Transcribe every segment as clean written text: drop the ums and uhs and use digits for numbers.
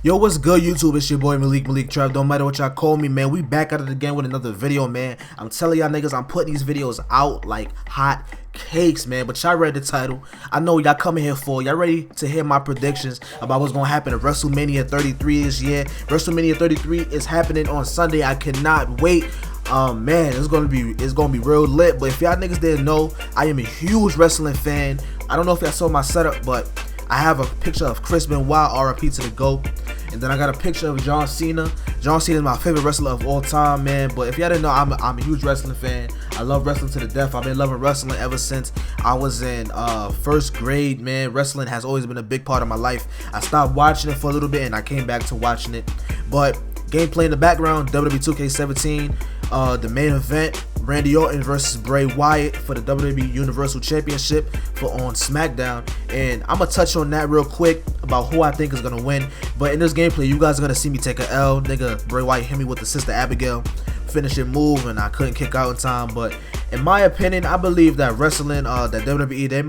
Yo, what's good, YouTube? It's your boy Malik Trap. Don't matter what y'all call me, man. We back at it again with another video, man. I'm telling y'all niggas, I'm putting these videos out like hot cakes, man. But y'all read the title. I know y'all coming here for. Y'all ready to hear my predictions about what's gonna happen at Wrestlemania 33 this year. Wrestlemania 33 is happening on Sunday. I cannot wait. Man, it's gonna be real lit. But if y'all niggas didn't know, I am a huge wrestling fan. I don't know if y'all saw my setup, but I have a picture of Chris Benoit, RIP to the GOAT. And then I got a picture of John Cena. John Cena is my favorite wrestler of all time, man. But if y'all didn't know, I'm a huge wrestling fan. I love wrestling to the death. I've been loving wrestling ever since I was in first grade, man. Wrestling has always been a big part of my life. I stopped watching it for a little bit and I came back to watching it. But gameplay in the background, WWE 2K17. The main event, Randy Orton versus Bray Wyatt for the WWE Universal Championship on SmackDown. And I'm gonna touch on that real quick about who I think is gonna win. But in this gameplay, you guys are gonna see me take a L. Nigga, Bray Wyatt hit me with the Sister Abigail finishing move, and I couldn't kick out in time. But in my opinion, I believe that wrestling, that WWE, they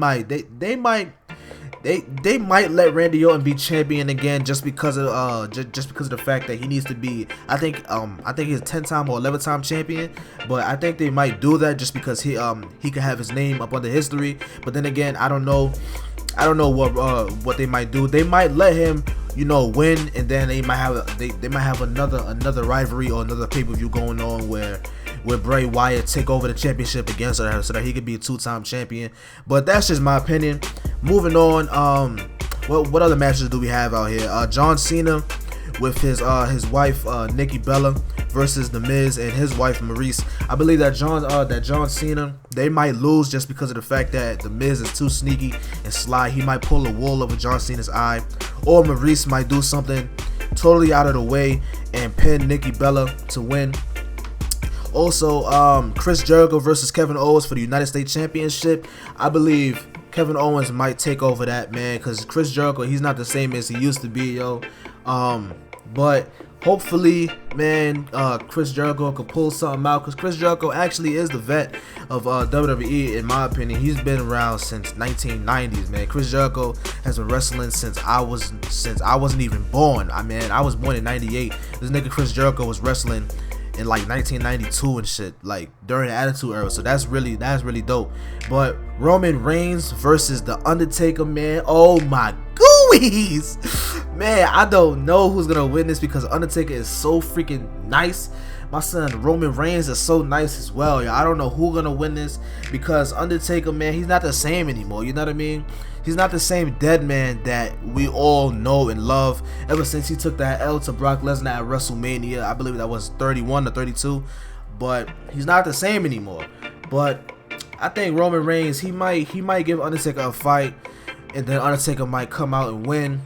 might let Randy Orton be champion again just because of the fact that he needs to be. I think he's a 10-time or 11-time champion, but I think they might do that just because he can have his name up on the history. But then again, I don't know what they might do. They might let him, win, and then they might have another rivalry or another pay-per-view going on where Bray Wyatt take over the championship against her so that he could be a 2-time champion. But that's just my opinion. Moving on, what other matches do we have out here? John Cena with his wife Nikki Bella versus The Miz and his wife Maurice. I believe that John Cena, they might lose just because of the fact that The Miz is too sneaky and sly. He might pull a wool over John Cena's eye, or Maurice might do something totally out of the way and pin Nikki Bella to win. Also, Chris Jericho versus Kevin Owens for the United States Championship. I believe Kevin Owens might take over that, man, because Chris Jericho, he's not the same as he used to be, yo. But hopefully, man, Chris Jericho could pull something out, because Chris Jericho actually is the vet of WWE, in my opinion. He's been around since 1990s, man. Chris Jericho has been wrestling since I wasn't even born. I was born in '98. This nigga Chris Jericho was wrestling in like 1992 and shit, like during the Attitude Era. So that's really dope. But Roman Reigns versus The Undertaker, man. Oh my gooeyes, man. I don't know who's gonna win this because Undertaker is so freaking nice. My son Roman Reigns is so nice as well. Yeah, I don't know who's gonna win this because Undertaker, man, he's not the same anymore. You know what I mean? He's not the same dead man that we all know and love ever since he took that L to Brock Lesnar at WrestleMania. I believe that was 31 or 32. But he's not the same anymore. But I think Roman Reigns, he might give Undertaker a fight, and then Undertaker might come out and win.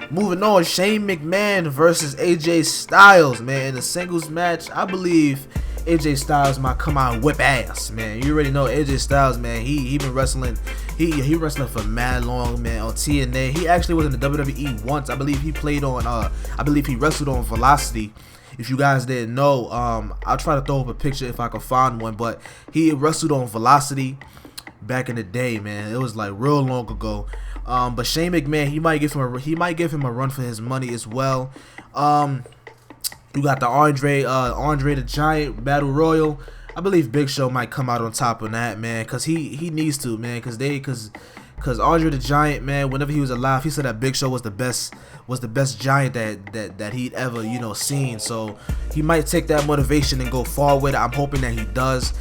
Moving on, Shane McMahon versus AJ Styles, man. In the singles match, I believe AJ Styles might come out and whip ass, man. You already know AJ Styles, man. He been wrestling. He wrestling for mad long, man, on TNA. He actually was in the WWE once. I believe he played on. I believe he wrestled on Velocity. If you guys didn't know, I'll try to throw up a picture if I can find one. But he wrestled on Velocity back in the day, man. It was like real long ago. But Shane McMahon, he might give him a run for his money as well. You got the Andre the Giant Battle Royal. I believe Big Show might come out on top of that, man, because he needs to, man, because Andre the Giant, man, whenever he was alive, he said that Big Show was the best giant that he'd ever seen. So he might take that motivation and go far with it. I'm hoping that he does.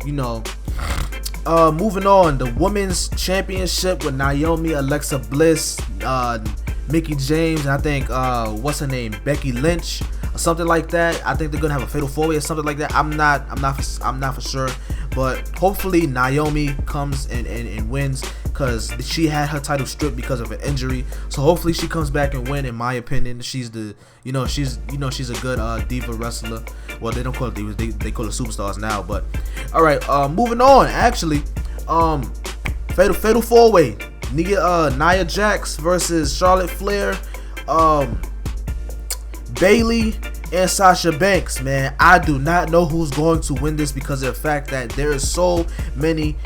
Moving on, the Women's Championship with Naomi, Alexa Bliss, Mickie James, and I think what's her name, Becky Lynch, or something like that. I think they're gonna have a fatal 4-way or something like that. I'm not for sure, but hopefully Naomi comes and wins, because she had her title stripped because of an injury. So hopefully she comes back and win. In my opinion, she's a good diva wrestler. Well, they don't call it divas, they call it superstars now. But all right, moving on. Actually, fatal 4-way. Nia Jax versus Charlotte Flair, Bayley, and Sasha Banks, man. I do not know who's going to win this because of the fact that there is so many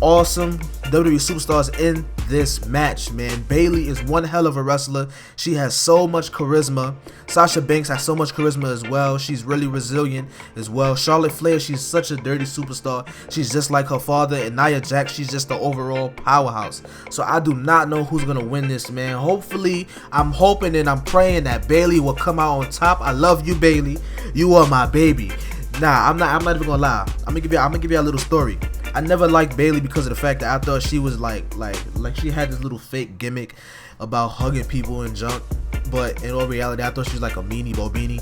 awesome WWE superstars in this match, man. Bayley is one hell of a wrestler. She has so much charisma. Sasha Banks has so much charisma as well. She's really resilient as well. Charlotte Flair, she's such a dirty superstar. She's just like her father. And Nia Jax, she's just the overall powerhouse. So I do not know who's gonna win this, man. Hopefully, I'm hoping and I'm praying that Bayley will come out on top. I love you, Bayley. You are my baby. Nah, I'm not even gonna lie. I'm gonna give you a little story. I never liked Bayley because of the fact that I thought she was like she had this little fake gimmick about hugging people and junk. But in all reality, I thought she was like a meanie bobini.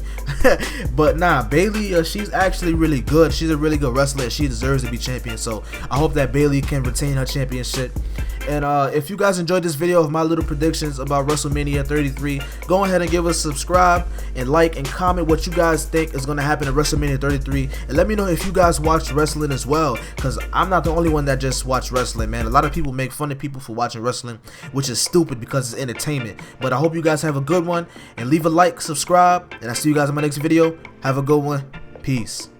But nah, Bayley, she's actually really good. She's a really good wrestler and she deserves to be champion. So I hope that Bayley can retain her championship. And if you guys enjoyed this video of my little predictions about WrestleMania 33, go ahead and give us a subscribe and like and comment what you guys think is going to happen at WrestleMania 33. And let me know if you guys watch wrestling as well, because I'm not the only one that just watch wrestling, man. A lot of people make fun of people for watching wrestling, which is stupid because it's entertainment. But I hope you guys have a good one, and leave a like, subscribe, and I'll see you guys in my next video. Have a good one. Peace.